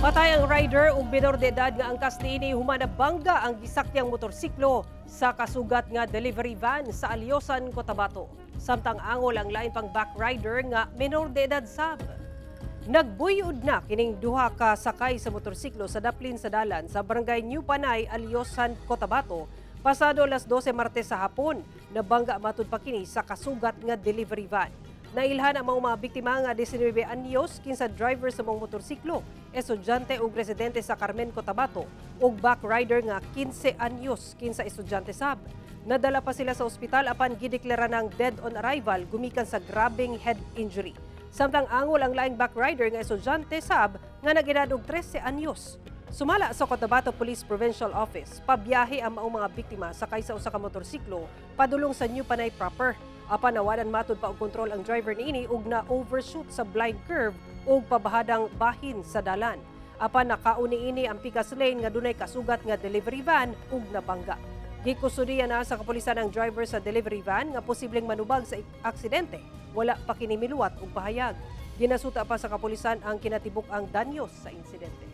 Patay ang rider ug minor de edad nga angkas niini human nabangga ang gisakyang motorsiklo sa kasugat nga delivery van sa Alyosan, Cotabato. Samtang angol ang lain pang back rider nga minor de edad sab. Nagbuyod na kining duha ka sakay sa motorsiklo sa daplin sa dalan sa barangay New Panay, Alyosan, Cotabato. Pasado alas 12 Martes sa hapon, nabangga matud pa kini sa kasugat nga delivery van. Nailhan ang mga biktima nga 19 anyos kinsa driver sa mga motorsiklo, estudyante ug residente sa Carmen, Cotabato, ug back rider nga 15 anyos kinsa estudyante sab. Nadala pa sila sa ospital apan gideklara ng dead on arrival gumikan sa grabeng head injury. Samtang angol ang laing back rider nga estudyante sab nga nag-edad og 13 anyos. Sumala sa Cotabato Police Provincial Office, pabiyahe ang mga biktima sakay sa usa ka motorsiklo padulong sa New Panay proper. Apan nawadan matud pa og kontrol ang driver niini ug na-overshoot sa blind curve ug pabahadang bahin sa dalan. Apan nakauni ini ang pikas lane nga dunay kasugat nga delivery van ug nabangga. Gikustudiya na sa kapulisan ang driver sa delivery van nga posibleng manubag sa aksidente. Wala pa kini miluwat og pahayag. Ginasuta pa sa kapulisan ang kinatibuk ang danyos sa insidente.